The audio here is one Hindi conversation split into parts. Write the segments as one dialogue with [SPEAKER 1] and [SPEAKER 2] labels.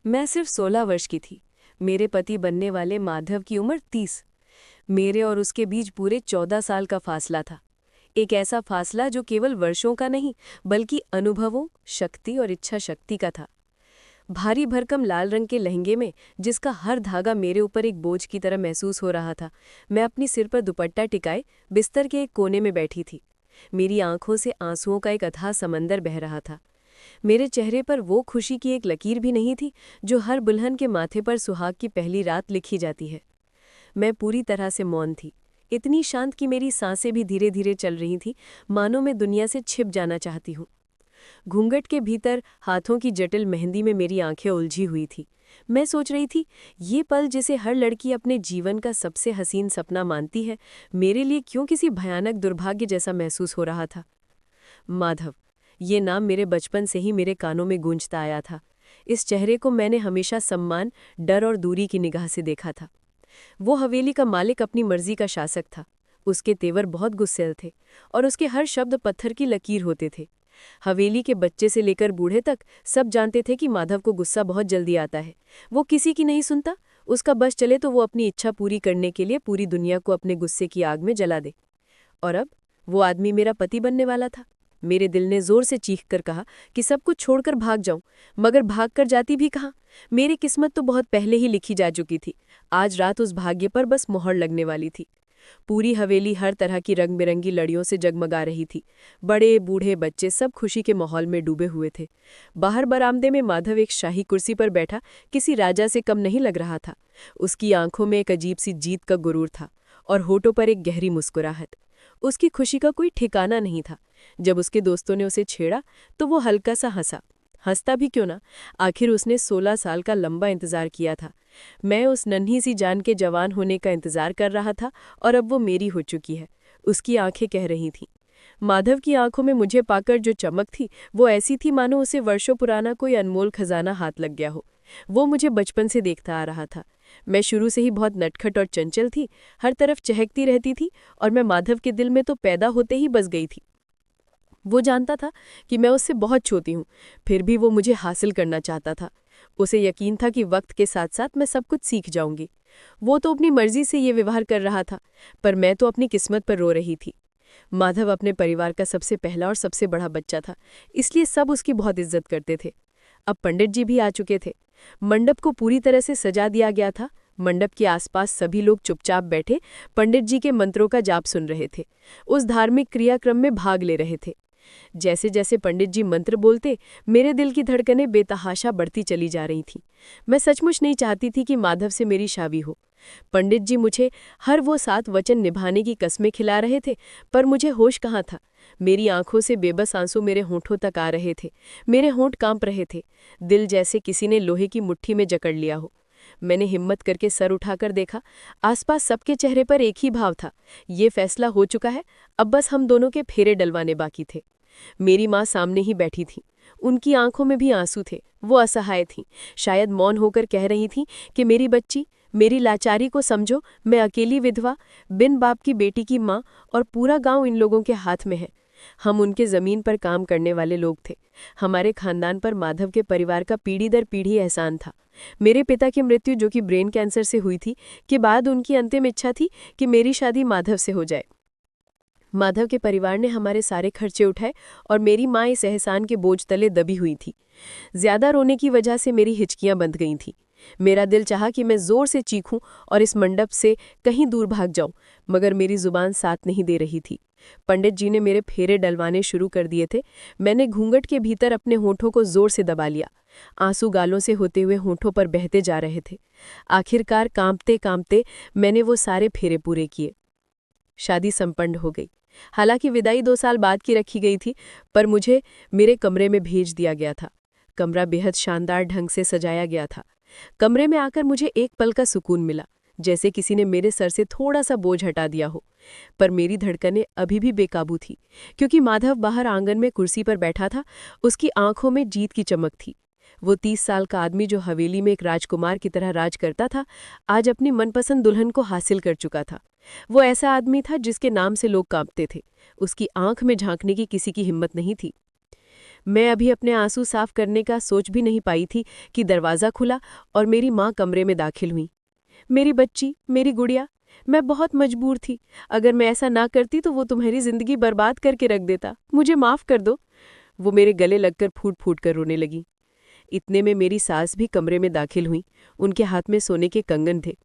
[SPEAKER 1] मैं सिर्फ 16 वर्ष की थी। मेरे पति बनने वाले माधव की उम्र 30। मेरे और उसके बीच पूरे 14 साल का फासला था। एक ऐसा फासला जो केवल वर्षों का नहीं, बल्कि अनुभवों, शक्ति और इच्छा शक्ति का था। भारी भरकम लाल रंग के लहंगे में, जिसका हर धागा मेरे ऊपर एक बोझ की तरह महसूस हो रहा था, मैं अपनी सिर पर दुपट्टा टिकाए बिस्तर के एक कोने में बैठी थी। मेरी आंखों से आंसुओं का एक अथाह समंदर बह रहा था। मेरे चेहरे पर वो खुशी की एक लकीर भी नहीं थी जो हर दुल्हन के माथे पर सुहाग की पहली रात लिखी जाती है। मैं पूरी तरह से मौन थी, इतनी शांत कि मेरी सांसें भी धीरे धीरे चल रही थीं, मानो मैं दुनिया से छिप जाना चाहती हूँ। घूंघट के भीतर हाथों की जटिल मेहंदी में मेरी आंखें उलझी हुई थी। मैं सोच रही थी, ये पल जिसे हर लड़की अपने जीवन का सबसे हसीन सपना मानती है, मेरे लिए क्यों किसी भयानक दुर्भाग्य जैसा महसूस हो रहा था। माधव, ये नाम मेरे बचपन से ही मेरे कानों में गूंजता आया था। इस चेहरे को मैंने हमेशा सम्मान, डर और दूरी की निगाह से देखा था। वो हवेली का मालिक अपनी मर्जी का शासक था। उसके तेवर बहुत गुस्सैल थे और उसके हर शब्द पत्थर की लकीर होते थे। हवेली के बच्चे से लेकर बूढ़े तक सब जानते थे कि माधव को गुस्सा बहुत जल्दी आता है। वो किसी की नहीं सुनता। उसका बस चले तो वो अपनी इच्छा पूरी करने के लिए पूरी दुनिया को अपने गुस्से की आग में जला दे। और अब वो आदमी मेरा पति बनने वाला था। मेरे दिल ने जोर से चीख कर कहा कि सब कुछ छोड़कर भाग जाऊं, मगर भाग कर जाती भी कहाँ। मेरी किस्मत तो बहुत पहले ही लिखी जा चुकी थी। आज रात उस भाग्य पर बस मोहर लगने वाली थी। पूरी हवेली हर तरह की रंग बिरंगी लड़ियों से जगमगा रही थी। बड़े बूढ़े बच्चे सब खुशी के माहौल में डूबे हुए थे। बाहर बरामदे में माधव एक शाही कुर्सी पर बैठा किसी राजा से कम नहीं लग रहा था। उसकी आंखों में एक अजीब सी जीत का गुरूर था और होठों पर एक गहरी मुस्कुराहट। उसकी खुशी का कोई ठिकाना नहीं था। जब उसके दोस्तों ने उसे छेड़ा तो वो हल्का सा हंसा। हंसता भी क्यों ना, आखिर उसने 16 साल का लंबा इंतजार किया था। मैं उस नन्ही सी जान के जवान होने का इंतजार कर रहा था और अब वो मेरी हो चुकी है। उसकी आंखें कह रही थीं। माधव की आंखों में मुझे पाकर जो चमक थी, वो ऐसी थी मानो उसे वर्षों पुराना कोई अनमोल खजाना हाथ लग गया हो। वो मुझे बचपन से देखता आ रहा था। मैं शुरू से ही बहुत नटखट और चंचल थी, हर तरफ चहकती रहती थी और मैं माधव के दिल में तो पैदा होते ही बस गई थी। वो जानता था कि मैं उससे बहुत छोटी हूँ, फिर भी वो मुझे हासिल करना चाहता था। उसे यकीन था कि वक्त के साथ साथ मैं सब कुछ सीख जाऊंगी। वो तो अपनी मर्जी से ये व्यवहार कर रहा था, पर मैं तो अपनी किस्मत पर रो रही थी। माधव अपने परिवार का सबसे पहला और सबसे बड़ा बच्चा था, इसलिए सब उसकी बहुत इज्जत करते थे। अब पंडित जी भी आ चुके थे। मंडप को पूरी तरह से सजा दिया गया था। मंडप के आसपास सभी लोग चुपचाप बैठे पंडित जी के मंत्रों का जाप सुन रहे थे, उस धार्मिक क्रियाक्रम में भाग ले रहे थे। जैसे जैसे पंडित जी मंत्र बोलते, मेरे दिल की धड़कनें बेतहाशा बढ़ती चली जा रही थीं। मैं सचमुच नहीं चाहती थी कि माधव से मेरी शादी हो। पंडित जी मुझे हर वो 7 वचन निभाने की कस्में खिला रहे थे, पर मुझे होश कहाँ था। मेरी आंखों से बेबस आंसू मेरे होंठों तक आ रहे थे। मेरे होंठ कांप रहे थे, दिल जैसे किसी ने लोहे की मुट्ठी में जकड़ लिया हो। मैंने हिम्मत करके सर उठाकर देखा। आसपास सबके चेहरे पर एक ही भाव था, ये फैसला हो चुका है, अब बस हम दोनों के फेरे डलवाने बाकी थे। मेरी माँ सामने ही बैठी थी। उनकी आंखों में भी आंसू थे। वो असहाय थीं, शायद मौन होकर कह रही थीं कि मेरी बच्ची, मेरी लाचारी को समझो। मैं अकेली विधवा, बिन बाप की बेटी की माँ, और पूरा गांव इन लोगों के हाथ में है। हम उनके जमीन पर काम करने वाले लोग थे। हमारे खानदान पर माधव के परिवार का पीढ़ी दर पीढ़ी एहसान था। मेरे पिता की मृत्यु, जो कि ब्रेन कैंसर से हुई थी, के बाद उनकी अंतिम इच्छा थी कि मेरी शादी माधव से हो जाए। माधव के परिवार ने हमारे सारे खर्चे उठाए और मेरी माँ इस एहसान के बोझ तले दबी हुई थी। ज्यादा रोने की वजह से मेरी हिचकियां बंध गई थीं। मेरा दिल चाहा कि मैं जोर से चीखूं और इस मंडप से कहीं दूर भाग जाऊं, मगर मेरी जुबान साथ नहीं दे रही थी। पंडित जी ने मेरे फेरे डलवाने शुरू कर दिए थे। मैंने घूंघट के भीतर अपने होठों को जोर से दबा लिया। आंसू गालों से होते हुए होठों पर बहते जा रहे थे। आखिरकार कांपते कांपते मैंने वो सारे फेरे पूरे किए। शादी संपन्न हो गई। हालांकि विदाई 2 साल बाद की रखी गई थी, पर मुझे मेरे कमरे में भेज दिया गया था। कमरा बेहद शानदार ढंग से सजाया गया था। कमरे में आकर मुझे एक पल का सुकून मिला, जैसे किसी ने मेरे सर से थोड़ा सा बोझ हटा दिया हो। पर मेरी धड़कनें अभी भी बेकाबू थी, क्योंकि माधव बाहर आंगन में कुर्सी पर बैठा था। उसकी आंखों में जीत की चमक थी। वो 30 साल का आदमी जो हवेली में एक राजकुमार की तरह राज करता था, आज अपनी मनपसंद दुल्हन को हासिल कर चुका था। वो ऐसा आदमी था जिसके नाम से लोग कांपते थे। उसकी आंख में झांकने की किसी की हिम्मत नहीं थी। मैं अभी अपने आंसू साफ करने का सोच भी नहीं पाई थी कि दरवाज़ा खुला और मेरी माँ कमरे में दाखिल हुई। मेरी बच्ची, मेरी गुड़िया, मैं बहुत मजबूर थी। अगर मैं ऐसा ना करती तो वो तुम्हारी जिंदगी बर्बाद करके रख देता। मुझे माफ़ कर दो। वो मेरे गले लगकर फूट फूट कर रोने लगी। इतने में मेरी सास भी कमरे में दाखिल हुई। उनके हाथ में सोने के कंगन थे।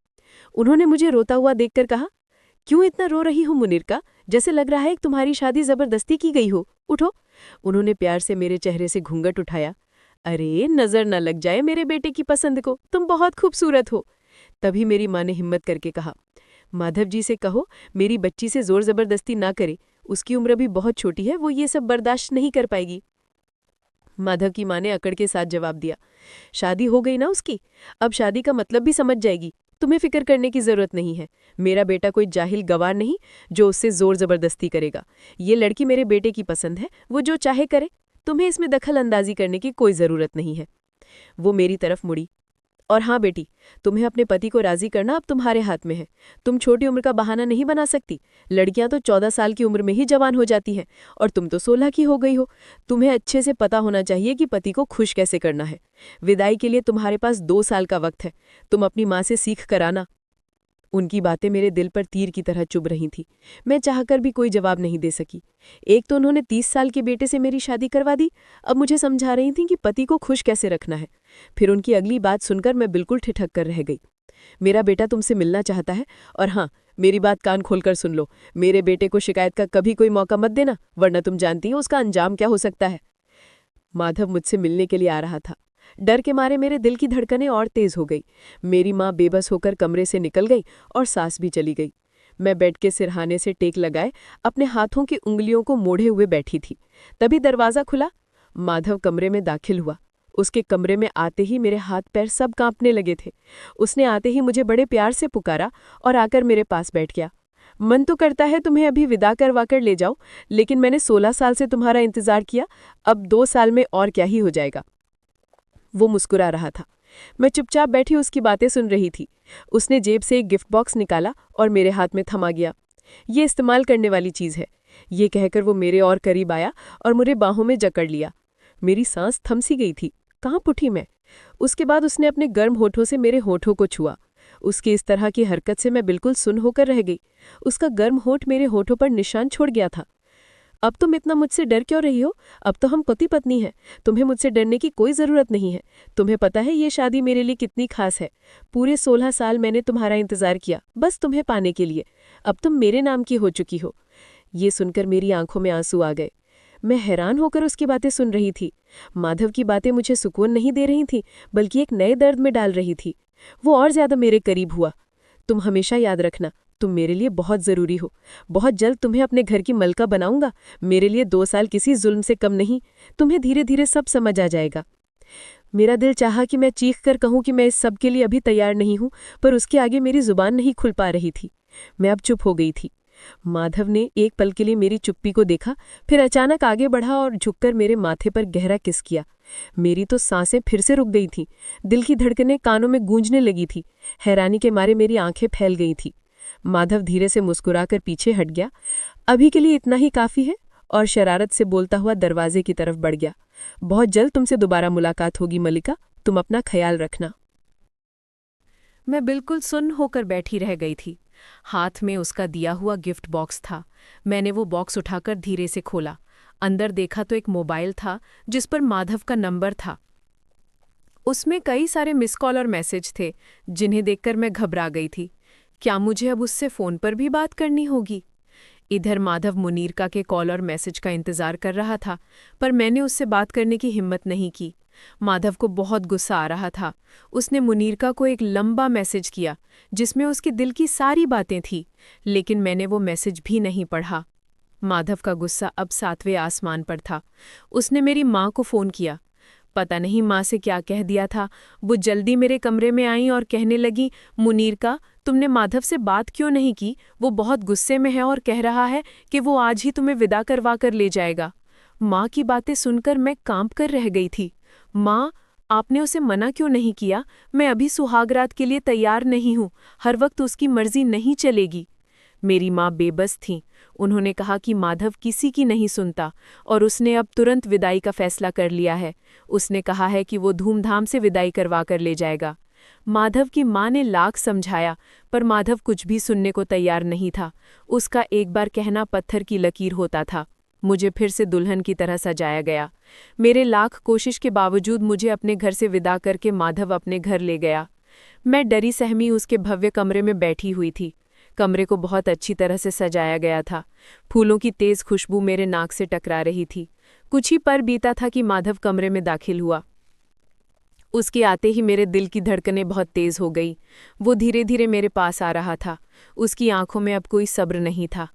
[SPEAKER 1] उन्होंने मुझे रोता हुआ देखकर कहा, क्यों इतना रो रही हो मुनीरका? जैसे लग रहा है कि तुम्हारी शादी जबरदस्ती की गई हो। उठो। उन्होंने प्यार से मेरे चेहरे से घूंघट उठाया। अरे, नजर न लग जाए मेरे बेटे की पसंद को, तुम बहुत खूबसूरत हो। तभी मेरी माँ ने हिम्मत करके कहा, माधव जी से कहो मेरी बच्ची से जोर जबरदस्ती ना करे। उसकी उम्र भी बहुत छोटी है, वो ये सब बर्दाश्त नहीं कर पाएगी। माधव की माँ ने अकड़ के साथ जवाब दिया, शादी हो गई ना उसकी, अब शादी का मतलब भी समझ जाएगी। तुम्हें फिक्र करने की जरूरत नहीं है। मेरा बेटा कोई जाहिल गवार नहीं जो उससे जोर जबरदस्ती करेगा। ये लड़की मेरे बेटे की पसंद है, वो जो चाहे करे। तुम्हें इसमें दखल अंदाजी करने की कोई जरूरत नहीं है। वो मेरी तरफ मुड़ी। और हाँ बेटी, तुम्हें अपने पति को राजी करना अब तुम्हारे हाथ में है। तुम छोटी उम्र का बहाना नहीं बना सकती। लड़कियां तो 14 साल की उम्र में ही जवान हो जाती हैं और तुम तो 16 की हो गई हो। तुम्हें अच्छे से पता होना चाहिए कि पति को खुश कैसे करना है। विदाई के लिए तुम्हारे पास 2 साल का वक्त है। तुम अपनी माँ से सीख कर आना। उनकी बातें मेरे दिल पर तीर की तरह चुभ रही थीं। मैं चाहकर भी कोई जवाब नहीं दे सकी। एक तो उन्होंने 30 साल के बेटे से मेरी शादी करवा दी, अब मुझे समझा रही थीं कि पति को खुश कैसे रखना है। फिर उनकी अगली बात सुनकर मैं बिल्कुल ठिठक कर रह गई। मेरा बेटा तुमसे मिलना चाहता है, और हाँ, मेरी बात कान खोलकर सुन लो। मेरे बेटे को शिकायत का कभी कोई मौका मत देना, वरना तुम जानती हो उसका अंजाम क्या हो सकता है। माधव मुझसे मिलने के लिए आ रहा था। डर के मारे मेरे दिल की धड़कनें और तेज हो गई। मेरी माँ बेबस होकर कमरे से निकल गई और सास भी चली गई। मैं बेड के सिरहाने से टेक लगाए अपने हाथों की उंगलियों को मोड़े हुए बैठी थी। तभी दरवाज़ा खुला। माधव कमरे में दाखिल हुआ। उसके कमरे में आते ही मेरे हाथ पैर सब कांपने लगे थे। उसने आते ही मुझे बड़े प्यार से पुकारा और आकर मेरे पास बैठ गया। मन तो करता है तुम्हें अभी विदा करवा कर ले जाऊं, लेकिन मैंने 16 साल से तुम्हारा इंतजार किया, अब 2 साल में और क्या ही हो जाएगा। वो मुस्कुरा रहा था। मैं चुपचाप बैठी उसकी बातें सुन रही थी। उसने जेब से एक गिफ्ट बॉक्स निकाला और मेरे हाथ में थमा गया। ये इस्तेमाल करने वाली चीज़ है। ये कहकर वो मेरे और करीब आया और मुझे बाहों में जकड़ लिया। मेरी सांस थम सी गई थी। कहाँ उठी मैं? उसके बाद उसने अपने गर्म होठों से मेरे होठों को छुआ। उसकी इस तरह की हरकत से मैं बिल्कुल सुन्न होकर रह गई। उसका गर्म होठ मेरे होठों पर निशान छोड़ गया था। अब तुम इतना मुझसे डर क्यों रही हो? अब तो हम पति पत्नी हैं। तुम्हें मुझसे डरने की कोई ज़रूरत नहीं है। तुम्हें पता है ये शादी मेरे लिए कितनी खास है। पूरे 16 साल मैंने तुम्हारा इंतज़ार किया, बस तुम्हें पाने के लिए। अब तुम मेरे नाम की हो चुकी हो। ये सुनकर मेरी आंखों में आंसू आ गए। मैं हैरान होकर उसकी बातें सुन रही थी। माधव की बातें मुझे सुकून नहीं दे रही थीं, बल्कि एक नए दर्द में डाल रही थी। वो और ज्यादा मेरे करीब हुआ। तुम हमेशा याद रखना, तुम मेरे लिए बहुत ज़रूरी हो। बहुत जल्द तुम्हें अपने घर की मलका बनाऊंगा। मेरे लिए 2 साल किसी जुल्म से कम नहीं। तुम्हें धीरे धीरे सब समझ आ जाएगा। मेरा दिल चाहा कि मैं चीख कर कहूँ कि मैं इस सब के लिए अभी तैयार नहीं हूँ, पर उसके आगे मेरी जुबान नहीं खुल पा रही थी। मैं अब चुप हो गई थी। माधव ने एक पल के लिए मेरी चुप्पी को देखा, फिर अचानक आगे बढ़ा और झुककर मेरे माथे पर गहरा किस किया। मेरी तो सांसें फिर से रुक गई थीं। दिल की धड़कनें कानों में गूंजने लगी थी। हैरानी के मारे मेरी आंखें फैल गई थीं। माधव धीरे से मुस्कुराकर पीछे हट गया। अभी के लिए इतना ही काफी है, और शरारत से बोलता हुआ दरवाजे की तरफ बढ़ गया। बहुत जल्द तुमसे दोबारा मुलाकात होगी मलिका, तुम अपना ख्याल रखना। मैं बिल्कुल सुन्न होकर बैठी रह गई थी। हाथ में उसका दिया हुआ गिफ्ट बॉक्स था। मैंने वो बॉक्स उठाकर धीरे से खोला। अंदर देखा तो एक मोबाइल था जिस पर माधव का नंबर था। उसमें कई सारे मिस कॉल और मैसेज थे, जिन्हें देखकर मैं घबरा गई थी। क्या मुझे अब उससे फ़ोन पर भी बात करनी होगी? इधर माधव मुनीरका के कॉल और मैसेज का इंतज़ार कर रहा था, पर मैंने उससे बात करने की हिम्मत नहीं की। माधव को बहुत गुस्सा आ रहा था। उसने मुनीरका को एक लंबा मैसेज किया जिसमें उसके दिल की सारी बातें थीं, लेकिन मैंने वो मैसेज भी नहीं पढ़ा। माधव का गुस्सा अब 7वें आसमान पर था। उसने मेरी माँ को फ़ोन किया। पता नहीं माँ से क्या कह दिया था। वो जल्दी मेरे कमरे में आई और कहने लगी, मुनीरका, तुमने माधव से बात क्यों नहीं की? वो बहुत गुस्से में है और कह रहा है कि वो आज ही तुम्हें विदा करवा कर ले जाएगा। माँ की बातें सुनकर मैं कांप कर रह गई थी। माँ, आपने उसे मना क्यों नहीं किया? मैं अभी सुहागरात के लिए तैयार नहीं हूँ। हर वक्त उसकी मर्जी नहीं चलेगी।
[SPEAKER 2] मेरी माँ बेबस थीं। उन्होंने कहा कि माधव किसी की नहीं सुनता और उसने अब तुरंत विदाई का फैसला कर लिया है। उसने कहा है कि वो धूमधाम से विदाई करवा कर ले जाएगा। माधव की माँ ने लाख समझाया, पर माधव कुछ भी सुनने को तैयार नहीं था। उसका एक बार कहना पत्थर की लकीर होता था। मुझे फिर से दुल्हन की तरह सजाया गया। मेरे लाख कोशिश के बावजूद मुझे अपने घर से विदा करके माधव अपने घर ले गया। मैं डरी सहमी उसके भव्य कमरे में बैठी हुई थी। कमरे को बहुत अच्छी तरह से सजाया गया था। फूलों की तेज खुशबू मेरे नाक से टकरा रही थी। कुछ ही पर बीता था कि माधव कमरे में दाखिल हुआ। उसके आते ही मेरे दिल की धड़कनें बहुत तेज हो गई। वो धीरे धीरे मेरे पास आ रहा था। उसकी आंखों में अब कोई सब्र नहीं था।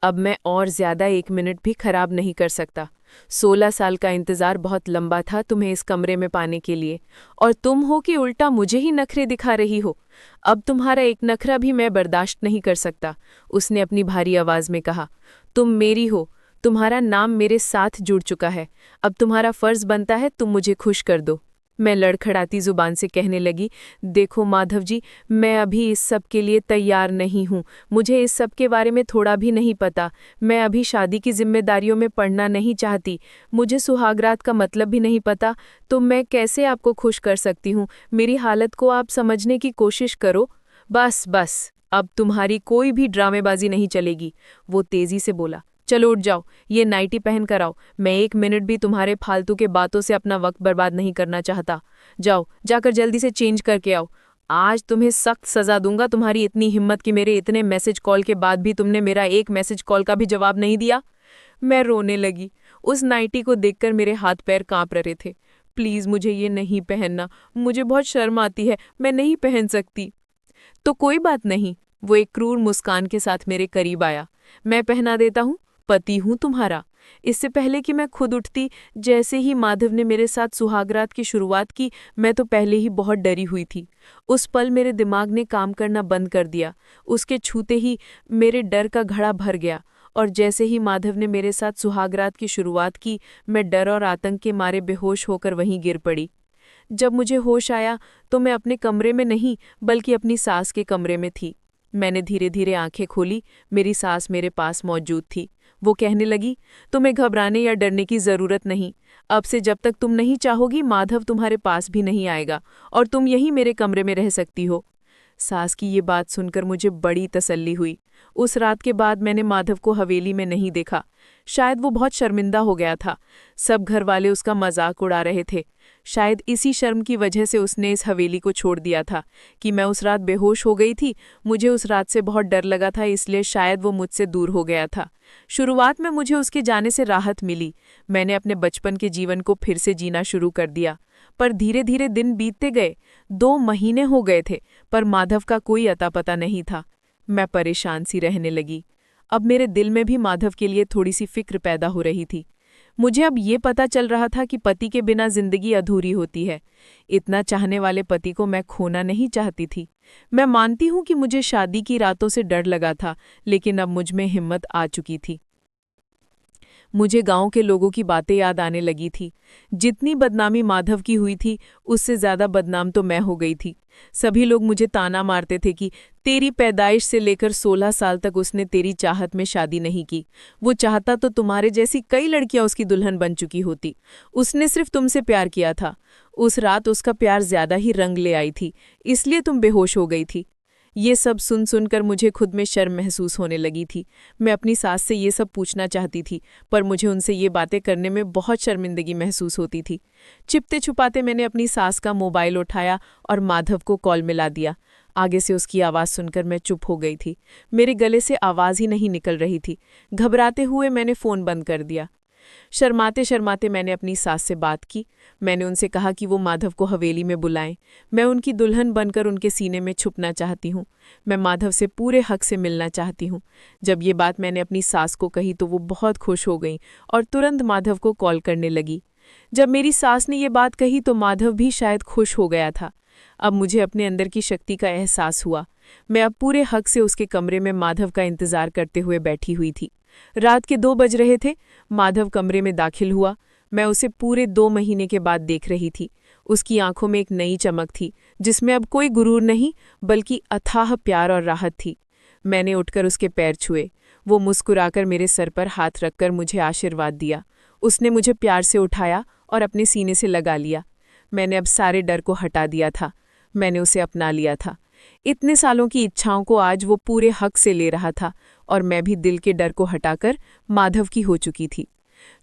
[SPEAKER 2] अब मैं और ज्यादा 1 मिनट भी खराब नहीं कर सकता। 16 साल का इंतजार बहुत लंबा था तुम्हें इस कमरे में पाने के लिए, और तुम हो कि उल्टा मुझे ही नखरे दिखा रही हो। अब तुम्हारा एक नखरा भी मैं बर्दाश्त नहीं कर सकता, उसने अपनी भारी आवाज में कहा। तुम मेरी हो, तुम्हारा नाम मेरे साथ जुड़ चुका है। अब तुम्हारा फर्ज बनता है तुम मुझे खुश कर दो। मैं लड़खड़ाती जुबान से कहने लगी, देखो माधव जी, मैं अभी इस सब के लिए तैयार नहीं हूँ। मुझे इस सब के बारे में थोड़ा भी नहीं पता। मैं अभी शादी की जिम्मेदारियों में पड़ना नहीं चाहती। मुझे सुहागरात का मतलब भी नहीं पता, तो मैं कैसे आपको खुश कर सकती हूँ। मेरी हालत को आप समझने की कोशिश करो। बस बस, अब तुम्हारी कोई भी ड्रामेबाजी नहीं चलेगी, वो तेजी से बोला। चलो उठ जाओ, ये नाइटी पहन कर आओ। मैं 1 मिनट भी तुम्हारे फालतू के बातों से अपना वक्त बर्बाद नहीं करना चाहता। जाओ, जाकर जल्दी से चेंज करके आओ। आज तुम्हें सख्त सजा दूंगा। तुम्हारी इतनी हिम्मत कि मेरे इतने मैसेज कॉल के बाद भी तुमने मेरा एक मैसेज कॉल का भी जवाब नहीं दिया। मैं रोने लगी। उस नाइटी को देखकर मेरे हाथ पैर कांप रहे थे। प्लीज मुझे ये नहीं पहनना, मुझे बहुत शर्म आती है, मैं नहीं पहन सकती। तो कोई बात नहीं, वो एक क्रूर मुस्कान के साथ मेरे करीब आया। मैं पहना देता हूँ, पति हूं तुम्हारा। इससे पहले कि मैं खुद उठती, जैसे ही माधव ने मेरे साथ सुहागरात की शुरुआत की, मैं तो पहले ही बहुत डरी हुई थी। उस पल मेरे दिमाग ने काम करना बंद कर दिया। उसके छूते ही मेरे डर का घड़ा भर गया, और जैसे ही माधव ने मेरे साथ सुहागरात की शुरुआत की, मैं डर और आतंक के मारे बेहोश होकर वहीं गिर पड़ी। जब मुझे होश आया तो मैं अपने कमरे में नहीं, बल्कि अपनी सास के कमरे में थी। मैंने धीरे धीरे आंखें खोली। मेरी सास मेरे पास मौजूद थी। वो कहने लगी, तुम्हें घबराने या डरने की जरूरत नहीं। अब से जब तक तुम नहीं चाहोगी, माधव तुम्हारे पास भी नहीं आएगा, और तुम यहीं मेरे कमरे में रह सकती हो। सास की ये बात सुनकर मुझे बड़ी तसल्ली हुई। उस रात के बाद मैंने माधव को हवेली में नहीं देखा। शायद वो बहुत शर्मिंदा हो गया था। सब घर वाले उसका मजाक उड़ा रहे थे। शायद इसी शर्म की वजह से उसने इस हवेली को छोड़ दिया था कि मैं उस रात बेहोश हो गई थी। मुझे उस रात से बहुत डर लगा था, इसलिए शायद वो मुझसे दूर हो गया था। शुरुआत में मुझे उसके जाने से राहत मिली। मैंने अपने बचपन के जीवन को फिर से जीना शुरू कर दिया। पर धीरे धीरे दिन बीतते गए। 2 महीने हो गए थे, पर माधव का कोई अता पता नहीं था। मैं परेशान सी रहने लगी। अब मेरे दिल में भी माधव के लिए थोड़ी सी फिक्र पैदा हो रही थी। मुझे अब ये पता चल रहा था कि पति के बिना जिंदगी अधूरी होती है। इतना चाहने वाले पति को मैं खोना नहीं चाहती थी। मैं मानती हूँ कि मुझे शादी की रातों से डर लगा था, लेकिन अब मुझ में हिम्मत आ चुकी थी। मुझे गांव के लोगों की बातें याद आने लगी थी। जितनी बदनामी माधव की हुई थी, उससे ज्यादा बदनाम तो मैं हो गई थी। सभी लोग मुझे ताना मारते थे कि तेरी पैदाइश से लेकर 16 साल तक उसने तेरी चाहत में शादी नहीं की। वो चाहता तो तुम्हारे जैसी कई लड़कियां उसकी दुल्हन बन चुकी होती। उसने सिर्फ तुमसे प्यार किया था। उस रात उसका प्यार ज्यादा ही रंग ले आई थी, इसलिए तुम बेहोश हो गई थी। ये सब सुन सुनकर मुझे खुद में शर्म महसूस होने लगी थी। मैं अपनी सास से ये सब पूछना चाहती थी, पर मुझे उनसे ये बातें करने में बहुत शर्मिंदगी महसूस होती थी। छिपते छुपाते मैंने अपनी सास का मोबाइल उठाया और माधव को कॉल मिला दिया। आगे से उसकी आवाज़ सुनकर मैं चुप हो गई थी। मेरे गले से आवाज़ ही नहीं निकल रही थी। घबराते हुए मैंने फ़ोन बंद कर दिया। शर्माते शर्माते मैंने अपनी सास से बात की। मैंने उनसे कहा कि वो माधव को हवेली में बुलाएं। मैं उनकी दुल्हन बनकर उनके सीने में छुपना चाहती हूँ। मैं माधव से पूरे हक से मिलना चाहती हूँ। जब ये बात मैंने अपनी सास को कही तो वो बहुत खुश हो गई और तुरंत माधव को कॉल करने लगी। जब मेरी सास ने ये बात कही तो माधव भी शायद खुश हो गया था। अब मुझे अपने अंदर की शक्ति का एहसास हुआ। मैं अब पूरे हक से उसके कमरे में माधव का इंतजार करते हुए बैठी हुई थी। रात के 2 बज रहे थे। माधव कमरे में दाखिल हुआ। मैं उसे पूरे 2 महीने के बाद देख रही थी। उसकी आंखों में एक नई चमक थी, जिसमें अब कोई गुरूर नहीं, बल्कि अथाह प्यार और राहत थी। मैंने उठकर उसके पैर छुए। वो मुस्कुराकर मेरे सर पर हाथ रखकर मुझे आशीर्वाद दिया। उसने मुझे प्यार से उठाया और अपने सीने से लगा लिया। मैंने अब सारे डर को हटा दिया था। मैंने उसे अपना लिया था। इतने सालों की इच्छाओं को आज वो पूरे हक से ले रहा था और मैं भी दिल के डर को हटाकर माधव की हो चुकी थी।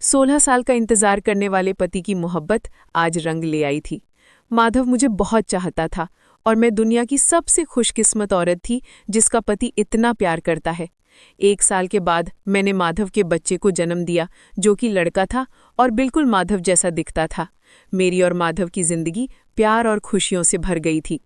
[SPEAKER 2] 16 साल का इंतजार करने वाले पति की मोहब्बत आज रंग ले आई थी। माधव मुझे बहुत चाहता था और मैं दुनिया की सबसे खुशकिस्मत औरत थी जिसका पति इतना प्यार करता है। 1 साल के बाद मैंने माधव के बच्चे को जन्म दिया, जो कि लड़का था और बिल्कुल माधव जैसा दिखता था। मेरी और माधव की जिंदगी प्यार और खुशियों से भर गई थी।